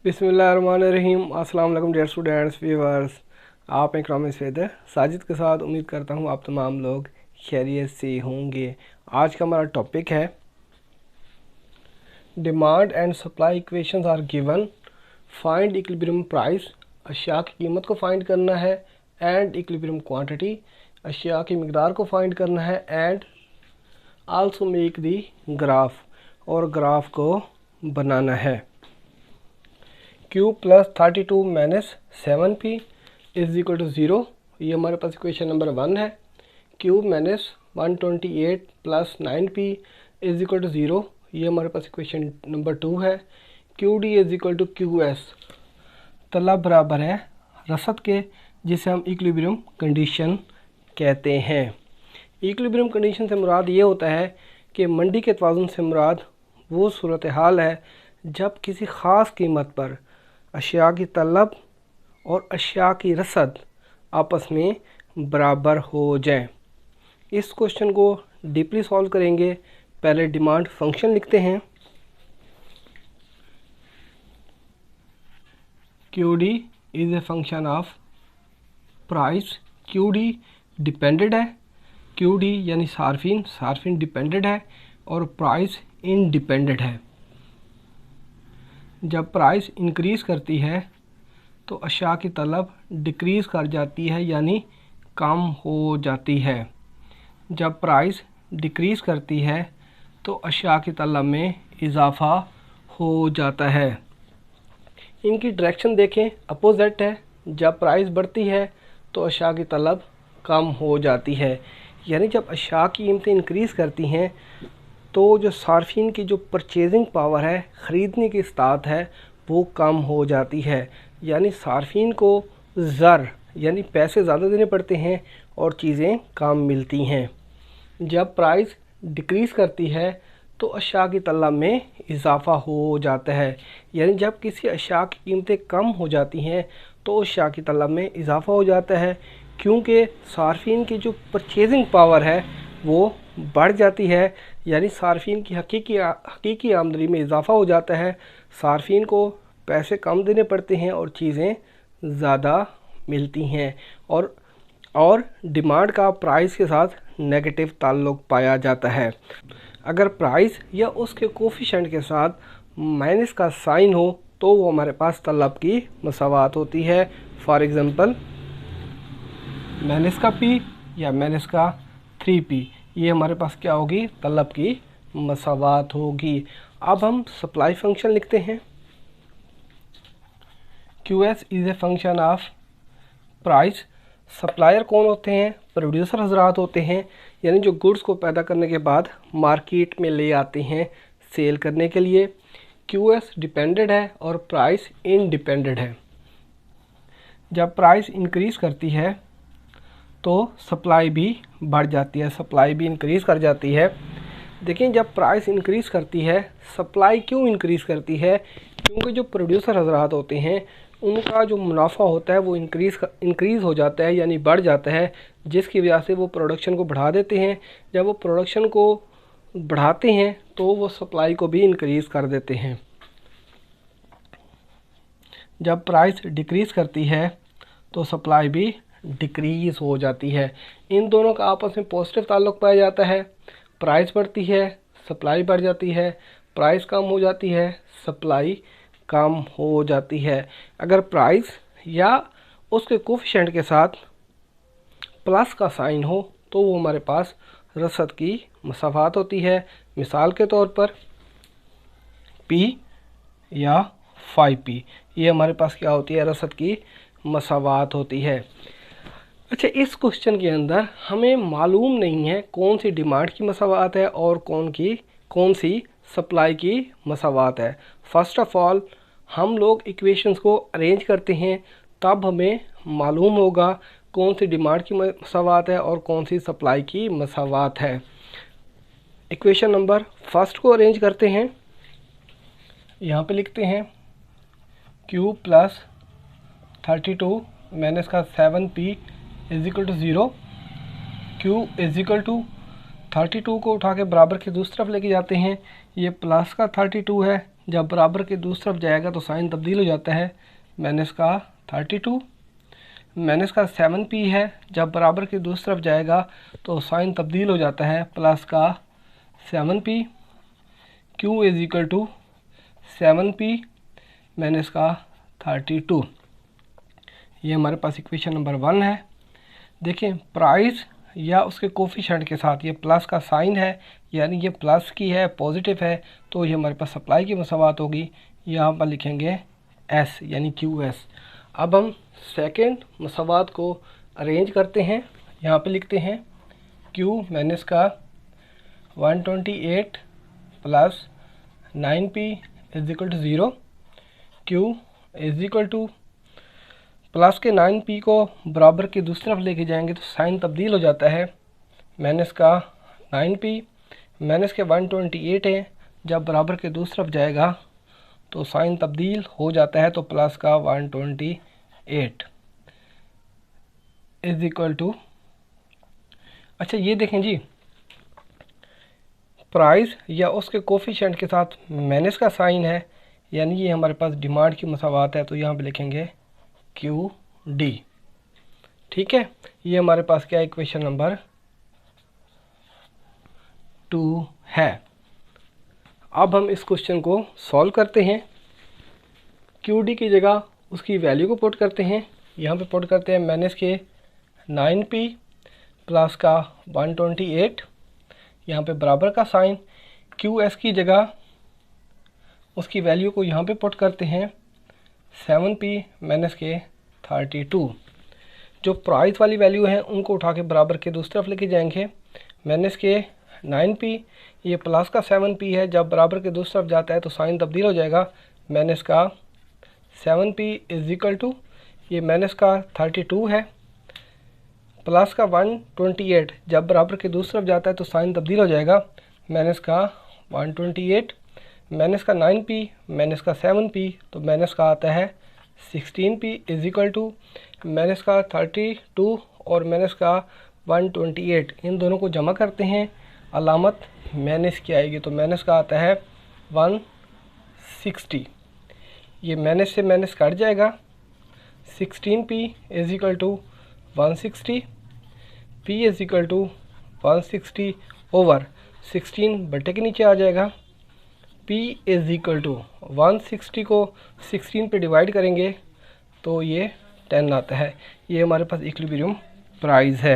बिस्मिल्लाहिर्रहमानिर्रहीम। अस्सलाम वालेकुम डियर स्टूडेंट्स व्यूअर्स, आप इकरामिस फैदर साजिद के साथ उम्मीद करता हूँ आप तमाम लोग खैरियत से होंगे। आज का हमारा टॉपिक है demand and supply equations are given, find equilibrium price, अशिया की कीमत को फाइंड करना है, एंड इक्विलिब्रियम क्वांटिटी, अशिया की मिकदार को फाइंड करना है, and also make the graph, और ग्राफ को बनाना है। Q plus 32 minus 7P is equal to 0, ये हमारे पास इक्वेशन नंबर 1 है। Q minus 128 plus 9P is equal to 0, ये हमारे पास इक्वेशन नंबर 2 है। QD is equal to QS, तलब बराबर है रसद के, जिसे हम इक्विलिब्रियम कंडीशन कहते हैं। इक्विलिब्रियम कंडीशन से मुराद ये होता है कि मंडी के तवाज़ुन से मुराद वो सूरत हाल है जब किसी ख़ास कीमत पर अशिया की तलब और अशिया की रसद आपस में बराबर हो जाएं। इस क्वेश्चन को डीपली सॉल्व करेंगे। पहले डिमांड फंक्शन लिखते हैं। QD is a function of price. QD dependent है, QD यानी सार्फिन डिपेंडेंट है और प्राइस इंडिपेंडेंट है। जब प्राइस इंक्रीज़ करती है तो अशिया की तलब डिक्रीज़ कर जाती है, यानी कम हो जाती है। जब प्राइस डिक्रीज़ करती है तो अशिया की तलब में इजाफ़ा हो जाता है। इनकी डायरेक्शन देखें, अपोजिट है। जब प्राइस बढ़ती है तो अशिया की तलब कम हो जाती है, यानी जब अशिया की कीमतें इंक्रीज़ करती हैं तो जो सार्फिन की जो परचेजिंग पावर है, ख़रीदने की इस्तात है, वो कम हो जाती है। यानी सार्फिन को ज़र यानी पैसे ज़्यादा देने पड़ते हैं और चीज़ें कम मिलती हैं। जब प्राइस डिक्रीज़ करती है तो अशिया की तलब में इजाफ़ा हो जाता है, यानी जब किसी अशिया की कीमतें कम हो जाती हैं तो अशिया की तलब में इजाफ़ा हो जाता है, क्योंकि सार्फिन की जो परचेजिंग पावर है वो बढ़ जाती है, यानी सार्फिन की हकीकी आमदनी में इजाफ़ा हो जाता है। सार्फिन को पैसे कम देने पड़ते हैं और चीज़ें ज़्यादा मिलती हैं, और डिमांड का प्राइस के साथ नेगेटिव ताल्लुक़ पाया जाता है। अगर प्राइस या उसके कोफिशिएंट के साथ माइनस का साइन हो तो वो हमारे पास तलब की मसावात होती है। फॉर एग्ज़ाम्पल माइनस का P या माइनस का 3P, ये हमारे पास क्या होगी, तलब की मसावात होगी। अब हम सप्लाई फंक्शन लिखते हैं। QS is a function of price. Supplier कौन होते हैं? प्रोड्यूसर हजरात होते हैं, यानी जो गुड्स को पैदा करने के बाद मार्केट में ले आते हैं सेल करने के लिए। QS डिपेंडेंट है और प्राइस इंडिपेंडेंट है। जब प्राइस इंक्रीज़ करती है तो सप्लाई भी बढ़ जाती है, सप्लाई भी इंक्रीज़ कर जाती है। देखिए, जब प्राइस इंक्रीज़ करती है, सप्लाई क्यों इंक्रीज़ करती है? क्योंकि जो प्रोड्यूसर हजरात होते हैं उनका जो मुनाफा होता है वो इंक्रीज़ हो जाता है, यानी बढ़ जाता है, जिसकी वजह से वो प्रोडक्शन को बढ़ा देते हैं। जब वो प्रोडक्शन को बढ़ाते हैं तो वो सप्लाई को भी इंक्रीज़ कर देते हैं। जब प्राइस डिक्रीज़ करती है तो सप्लाई भी डिक्रीज़ हो जाती है। इन दोनों का आपस में पॉजिटिव ताल्लुक़ पाया जाता है। प्राइस बढ़ती है, सप्लाई बढ़ जाती है, प्राइस कम हो जाती है, सप्लाई कम हो जाती है। अगर प्राइस या उसके कोफिशिएंट के साथ प्लस का साइन हो तो वो हमारे पास रसद की मसाफात होती है। मिसाल के तौर पर P या 5P, ये हमारे पास क्या होती है, रसद की मसावात होती है। अच्छा, इस क्वेश्चन के अंदर हमें मालूम नहीं है कौन सी डिमांड की मसावात है और कौन सी सप्लाई की मसावात है। फर्स्ट ऑफ ऑल हम लोग इक्वेशंस को अरेंज करते हैं, तब हमें मालूम होगा कौन सी डिमांड की मसावात है और कौन सी सप्लाई की मसावात है। इक्वेशन नंबर फर्स्ट को अरेंज करते हैं। यहाँ पे लिखते हैं Q प्लस 32 माइनस का 7P is equal to 0। Q is equal to 32 को उठा के बराबर की दूसरी तरफ लेके जाते हैं, ये प्लस का 32 है, जब बराबर के दूसरी तरफ जाएगा तो साइन तब्दील हो जाता है, माइनस का 32। माइनस का 7p है, जब बराबर के दूसरी तरफ जाएगा तो साइन तब्दील हो जाता है, प्लस का 7p। q is equal to 7p minus का 32। ये हमारे पास इक्वेशन नंबर 1 है। देखें, प्राइस या उसके कोफिशिएंट के साथ ये प्लस का साइन है, यानी ये प्लस की है, पॉजिटिव है, तो ये हमारे पास सप्लाई की मसावात होगी। यहाँ पर लिखेंगे S यानी QS। अब हम सेकंड मसावात को अरेंज करते हैं। यहाँ पे लिखते हैं Q माइनस का 128 plus 9p is equal to 0। Q is equal to plus के 9p को बराबर की दूसरी तरफ लेके जाएंगे तो साइन तब्दील हो जाता है, माइनस का 9p माइनस के 128 है, जब बराबर के दूसरी तरफ जाएगा तो साइन तब्दील हो जाता है, तो प्लस का 128 इज इक्वल टू। अच्छा ये देखें जी, प्राइस या उसके कोफिशिएंट के साथ माइनस का साइन है, यानी ये हमारे पास डिमांड की मसावात है, तो यहाँ पे लिखेंगे QD। ठीक है, ये हमारे पास क्या इक्वेशन नंबर 2 है। अब हम इस क्वेश्चन को सॉल्व करते हैं। QD की जगह उसकी वैल्यू को पुट करते हैं। यहाँ पे पुट करते हैं माइनस के 9p प्लस का 128, यहाँ पे बराबर का साइन। QS की जगह उसकी वैल्यू को यहाँ पे पुट करते हैं 7p माइनस के 32। जो प्राइस वाली वैल्यू है उनको उठा के बराबर के दूसरी तरफ लेके जाएंगे, माइनस के 9p, ये प्लस का 7p है, जब बराबर के दूसरी तरफ जाता है तो साइन तब्दील हो जाएगा, माइनस का 7p इज इक्वल टू, ये माइनस का 32 है, प्लस का 128, जब बराबर के दूसरी तरफ जाता है तो साइन तब्दील हो जाएगा, माइनस का 128 माइनस का 9p माइनस का 7p, तो माइनस का आता है 16p is equal to minus का 32 और माइनस का 128, इन दोनों को जमा करते हैं, अलामत माइनस की आएगी, तो माइनस का आता है 160। ये माइनस से माइनस कट जाएगा, 16p is equal to 160, p is equal to 160 over 16 बटे के नीचे आ जाएगा। p इज इक्वल टू 160 को 16 पे डिवाइड करेंगे तो ये 10 आता है। ये हमारे पास इक्विलिब्रियम प्राइस है।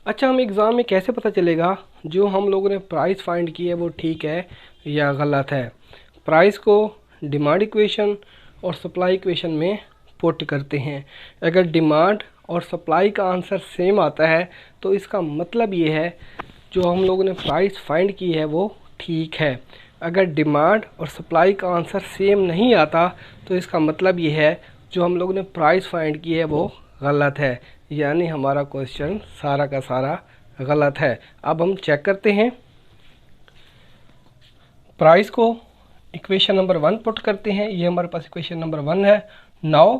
अच्छा, हम एग्ज़ाम में कैसे पता चलेगा जो हम लोगों ने प्राइस फाइंड की है वो ठीक है या गलत है? प्राइस को डिमांड इक्वेशन और सप्लाई इक्वेशन में पुट करते हैं। अगर डिमांड और सप्लाई का आंसर सेम आता है तो इसका मतलब ये है जो हम लोगों ने प्राइस फाइंड की है वो ठीक है। अगर डिमांड और सप्लाई का आंसर सेम नहीं आता तो इसका मतलब ये है जो हम लोगों ने प्राइस फाइंड की है वो गलत है, यानी हमारा क्वेश्चन सारा का सारा गलत है। अब हम चेक करते हैं। प्राइस को इक्वेशन नंबर 1 पुट करते हैं, ये हमारे पास इक्वेशन नंबर 1 है। Now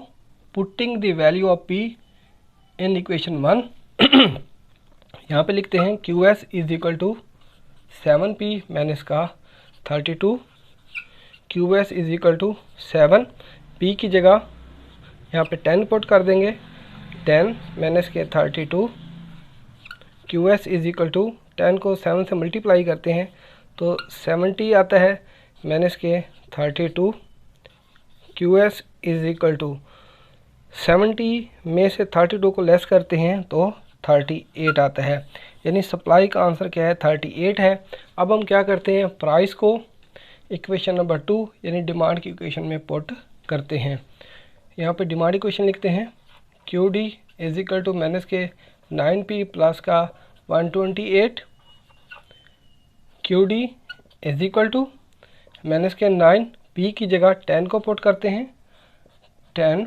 putting the value of P in equation 1 यहाँ पे लिखते हैं QS is equal to 7p minus का 32, QS is equal to 7, p की जगह यहाँ पे 10 पुट कर देंगे, 10 माइनस के 32, QS इज इक्वल टू 10 को 7 से मल्टीप्लाई करते हैं तो 70 आता है, माइनस के 32, QS इज इक्वल टू 70 में से 32 को लेस करते हैं तो 38 आता है, यानी सप्लाई का आंसर क्या है 38 है। अब हम क्या करते हैं, प्राइस को इक्वेशन नंबर 2 यानी डिमांड की इक्वेशन में पुट करते हैं। यहाँ पे डिमांड इक्वेशन लिखते हैं QD is equal to minus के 9p प्लस का 128, QD is equal to minus के 9, p की जगह 10 को पुट करते हैं, 10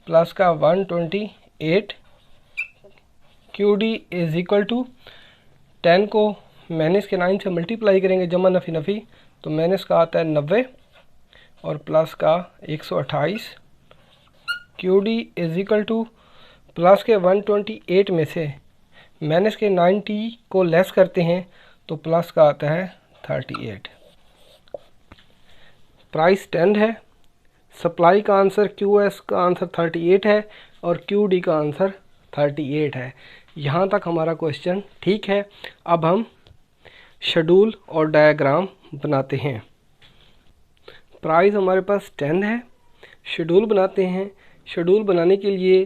प्लस का 128, QD इज इक्वल टू 10 को माइनस के 9 से मल्टीप्लाई करेंगे जमा नफ़ी नफ़ी तो माइनस का आता है 90 और प्लस का 128, QD is equal to plus के 128 में से माइनस के 90 को लेस करते हैं तो प्लस का आता है 38। प्राइस 10 है, सप्लाई का आंसर QS का आंसर 38 है और QD का आंसर 38 है। यहाँ तक हमारा क्वेश्चन ठीक है। अब हम शेड्यूल और डायग्राम बनाते हैं। प्राइस हमारे पास 10 है, शेड्यूल बनाते हैं। शेड्यूल बनाने के लिए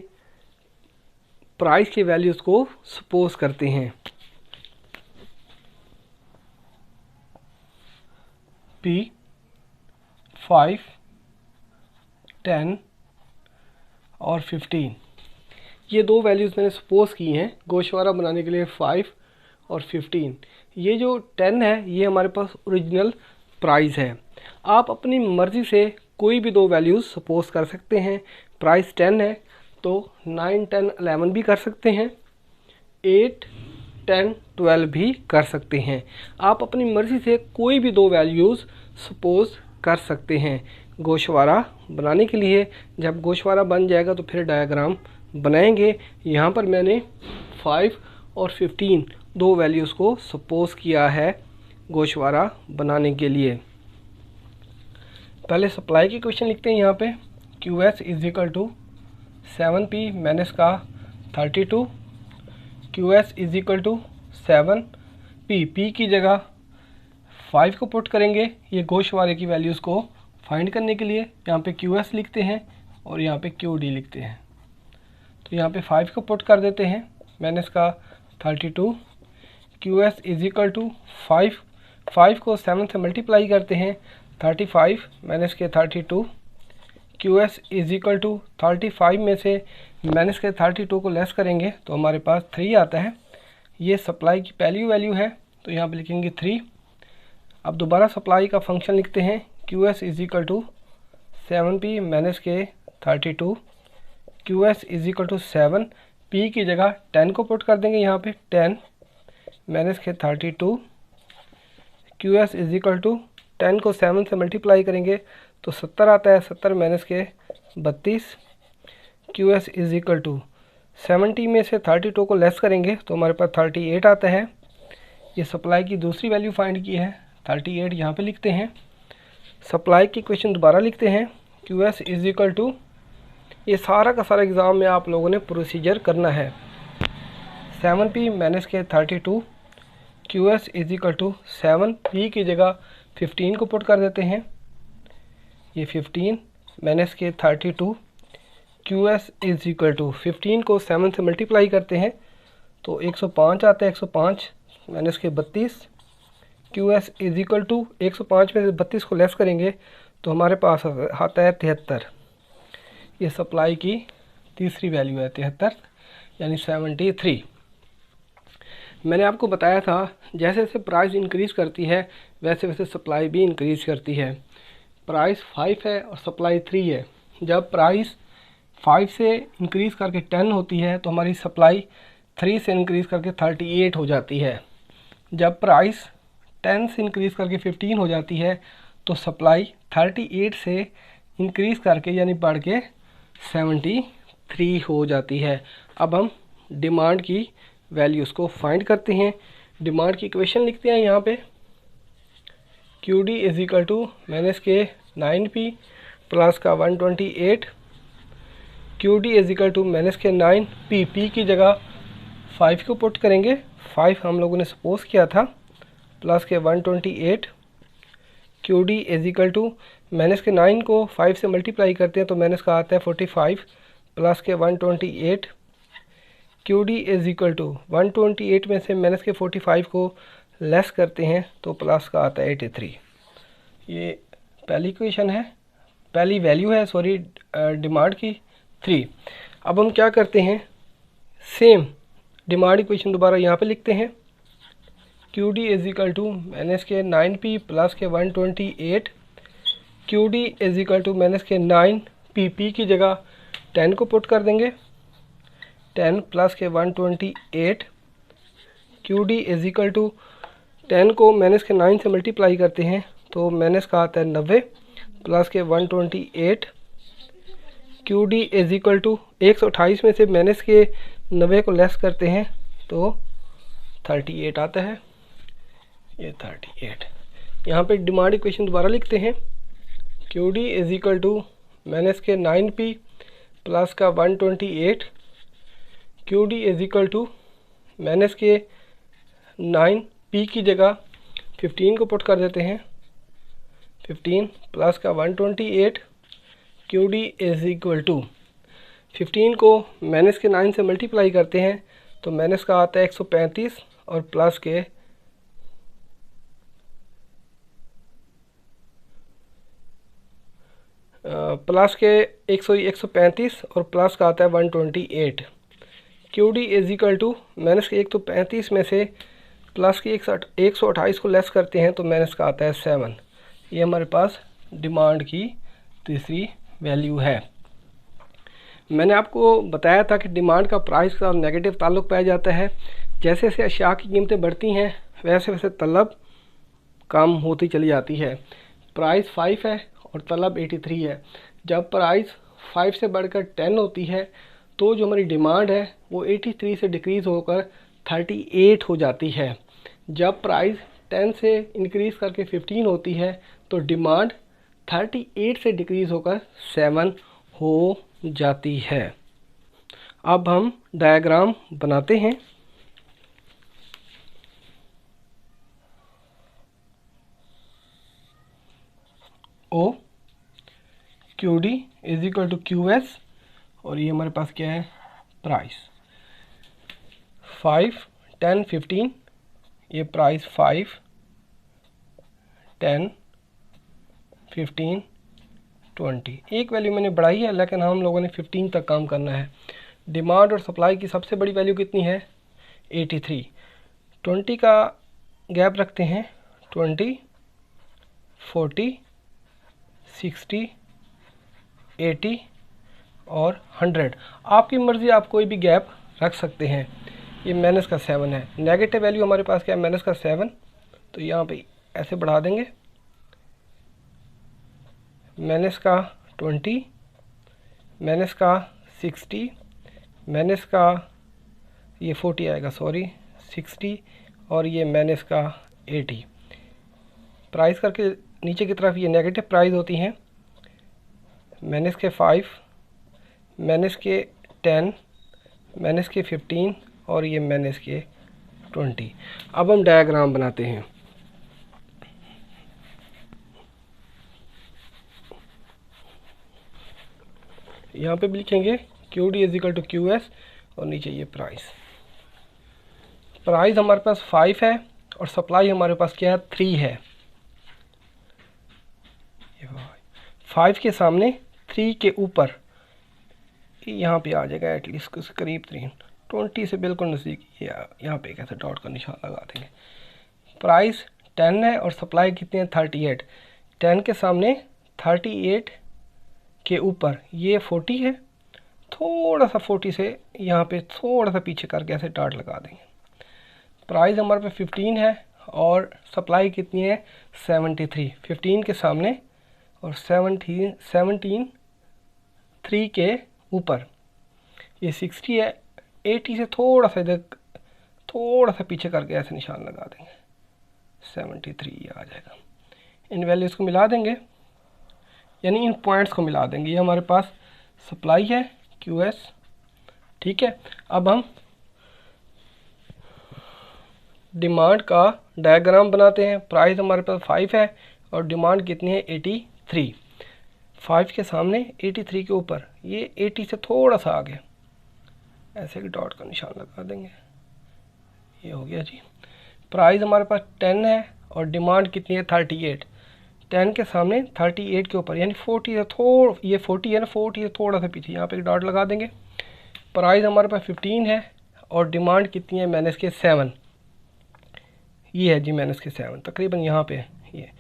प्राइस के वैल्यूज़ को सपोज करते हैं। P 5, 10 और 15, ये दो वैल्यूज़ मैंने सपोज की हैं गोशवारा बनाने के लिए, 5 और 15। ये जो 10 है ये हमारे पास ओरिजिनल प्राइस है। आप अपनी मर्ज़ी से कोई भी दो वैल्यूज़ सपोज कर सकते हैं। प्राइस 10 है तो 9, 10, 11 भी कर सकते हैं, 8, 10, 12 भी कर सकते हैं। आप अपनी मर्ज़ी से कोई भी दो वैल्यूज़ सपोज कर सकते हैं गोशवारा बनाने के लिए। जब गोशवारा बन जाएगा तो फिर डायग्राम बनाएंगे। यहाँ पर मैंने 5 और 15 दो वैल्यूज़ को सपोज किया है गोशवारा बनाने के लिए। पहले सप्लाई की क्वेश्चन लिखते हैं। यहाँ पे QS is equal to 7P minus का 32, QS is equal to 7P, P की जगह 5 को पुट करेंगे ये गोशवारे की वैल्यूज़ को फाइंड करने के लिए। यहाँ पे QS लिखते हैं और यहाँ पे QD लिखते हैं। तो यहाँ पे 5 को पुट कर देते हैं, माइनस का 32, QS इज इक्वल टू 5 को 7 से मल्टीप्लाई करते हैं, 35 माइनस के 32, QS इज इक्वल टू 35 में से माइनस के 32 को लेस करेंगे तो हमारे पास 3 आता है। ये सप्लाई की पहली वैल्यू है तो यहाँ पे लिखेंगे 3। अब दोबारा सप्लाई का फंक्शन लिखते हैं, QS is equal to 7P minus के 32, QS is equal to 7, P की जगह 10 को पुट कर देंगे, यहाँ पे 10 माइनस के 32, QS इज इक्वल टू 10 को 7 से मल्टीप्लाई करेंगे तो 70 आता है, 70 माइनस के 32, QS इज इक्वल टू 70 में से 32 को लेस करेंगे तो हमारे पास 38 आता है। ये सप्लाई की दूसरी वैल्यू फाइंड की है, 38 यहाँ पे लिखते हैं। सप्लाई की क्वेश्चन दोबारा लिखते हैं, QS इज इक्वल टू, ये सारा का सारा एग्ज़ाम में आप लोगों ने प्रोसीजर करना है, 7P माइनस के 32, QS is equal to 7P की जगह 15 को पुट कर देते हैं, ये 15 माइनस के 32, QS इज इक्वल टू 15 को 7 से मल्टीप्लाई करते हैं तो 105 आता है, 105 माइनस के 32, QS इज इक्वल टू 105 में से 32 को लेस करेंगे तो हमारे पास आता है 73। ये सप्लाई की तीसरी वैल्यू है 73 यानी 73। मैंने आपको बताया था जैसे जैसे प्राइस इंक्रीज़ करती है वैसे वैसे सप्लाई भी इंक्रीज़ करती है। प्राइस 5 है और सप्लाई 3 है। जब प्राइस 5 से इंक्रीज़ करके 10 होती है तो हमारी सप्लाई 3 से इंक्रीज़ करके 38 हो जाती है। जब प्राइस 10 से इंक्रीज़ करके 15 हो जाती है तो सप्लाई 38 से इंक्रीज़ करके यानी बढ़ के 73 हो जाती है। अब हम डिमांड की वैल्यूज़ को फाइंड करते हैं। डिमांड की इक्वेशन लिखते हैं यहाँ पे, QD is equal to minus के 9P प्लस का 128, QD is equal to minus के 9P, P की जगह 5 को पुट करेंगे, 5 हम लोगों ने सपोज किया था, प्लस के 128, QD is equal to minus के 9 को 5 से मल्टीप्लाई करते हैं तो माइनस का आता है 45 प्लस के 128, QD इज इक्वल टू 128 में से माइनस के 45 को लेस करते हैं तो प्लस का आता है 83। ये पहली इक्वेशन है, पहली वैल्यू है सॉरी डिमांड की 3। अब हम क्या करते हैं, सेम डिमांड इक्वेशन दोबारा यहाँ पे लिखते हैं, QD is equal to minus के 9P प्लस के 128, QD is equal to minus के 9P, P की जगह 10 को पुट कर देंगे, 10 प्लस के 128, QD इज इक्वल टू 10 को माइनस के 9 से मल्टीप्लाई करते हैं तो माइनस का आता है 90 प्लस के 128, QD इज इक्वल टू 128 में से माइनस के 90 को लेस करते हैं तो 38 आता है, ये 38। यहाँ पे डिमांड इक्वेशन दोबारा लिखते हैं, Q D is equal to minus के 9p प्लस का 128, Q D is equal to minus के 9p की जगह 15 को पुट कर देते हैं, 15 प्लस का 128, Q D is equal to 15 को माइनस के 9 से मल्टीप्लाई करते हैं तो माइनस का आता है 135 और प्लस के एक सौ पैंतीस और प्लस का आता है 128। Q D is equal to minus के 135 में से प्लस की 128 को लेस करते हैं तो माइनस का आता है 7। ये हमारे पास डिमांड की तीसरी वैल्यू है। मैंने आपको बताया था कि डिमांड का प्राइस का नेगेटिव ताल्लुक़ पाया जाता है। जैसे जैसे अशिया की कीमतें बढ़ती हैं वैसे वैसे तलब कम होती चली जाती है। प्राइस 5 है और तलब 83 है। जब प्राइस 5 से बढ़कर 10 होती है तो जो हमारी डिमांड है वो 83 से डिक्रीज़ होकर 38 हो जाती है। जब प्राइस 10 से इंक्रीज़ करके 15 होती है तो डिमांड 38 से डिक्रीज़ होकर 7 हो जाती है। अब हम डायग्राम बनाते हैं। O Q D is equal to Q S और ये हमारे पास क्या है प्राइस 5, 10, 15। ये प्राइस 5, 10, 15, 20। एक वैल्यू मैंने बढ़ाई है लेकिन हम लोगों ने 15 तक काम करना है। डिमांड और सप्लाई की सबसे बड़ी वैल्यू कितनी है 83। 20 का गैप रखते हैं 20, 40, 60, 80 और 100। आपकी मर्ज़ी, आप कोई भी गैप रख सकते हैं। ये माइनस का 7 है। नेगेटिव वैल्यू हमारे पास क्या है माइनस का 7, तो यहाँ पे ऐसे बढ़ा देंगे माइनस का 20, माइनस का 60, माइनस का ये 40 आएगा, सॉरी 60 और ये माइनस का 80। प्राइस करके नीचे की तरफ ये नेगेटिव प्राइस होती हैं। माइनस के 5, माइनस के 10, माइनस के 15 और ये माइनस के 20। अब हम डायग्राम बनाते हैं। यहाँ पे भी लिखेंगे Q D is equal to Q S और नीचे ये प्राइस। प्राइस हमारे पास 5 है और सप्लाई हमारे पास क्या है 3 है। 5 के सामने 3 के ऊपर यहाँ पे आ जाएगा एटलीस्ट कुछ करीब 3, 20 से बिल्कुल नज़दीक यहाँ पे कैसे डॉट का निशान लगा देंगे। प्राइस 10 है और सप्लाई कितनी है 38। 10 के सामने 38 के ऊपर ये 40 है, थोड़ा सा 40 से यहाँ पे थोड़ा सा पीछे करके ऐसे डॉट लगा देंगे। प्राइस हमारे पे 15 है और सप्लाई कितनी है 73। 15 के सामने और 17 3 के ऊपर ये 60 है। 80 से थोड़ा सा इधर थोड़ा सा पीछे करके ऐसे निशान लगा देंगे, 73 ये आ जाएगा। इन वैल्यूज़ को मिला देंगे, यानी इन पॉइंट्स को मिला देंगे। ये हमारे पास सप्लाई है क्यू एस, ठीक है। अब हम डिमांड का डायग्राम बनाते हैं। प्राइस हमारे पास 5 है और डिमांड कितनी है 83। 5 के सामने 83 के ऊपर ये 80 से थोड़ा सा आगे ऐसे कि डॉट का निशान लगा देंगे, ये हो गया जी। प्राइस हमारे पास 10 है और डिमांड कितनी है 38। 10 के सामने 38 के ऊपर यानी 40 से ये 40 है ना, 40 से थोड़ा सा पीछे यहाँ पे डॉट लगा देंगे। प्राइस हमारे पास 15 है और डिमांड कितनी है माइनस के 7। ये है जी माइनस के 7, तकरीबन यहाँ पे ये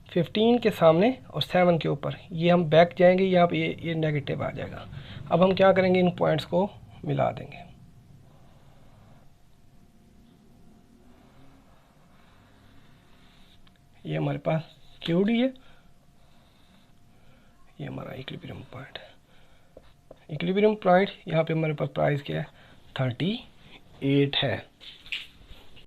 15 के सामने और 7 के ऊपर। ये हम बैक जाएंगे, यहाँ पे ये नेगेटिव आ जाएगा। अब हम क्या करेंगे, इन पॉइंट्स को मिला देंगे। ये हमारे पास क्यू डी है, ये हमारा इक्विलिब्रियम पॉइंट है। इक्विलिब्रियम पॉइंट यहाँ पे हमारे पास प्राइस क्या है 38 है।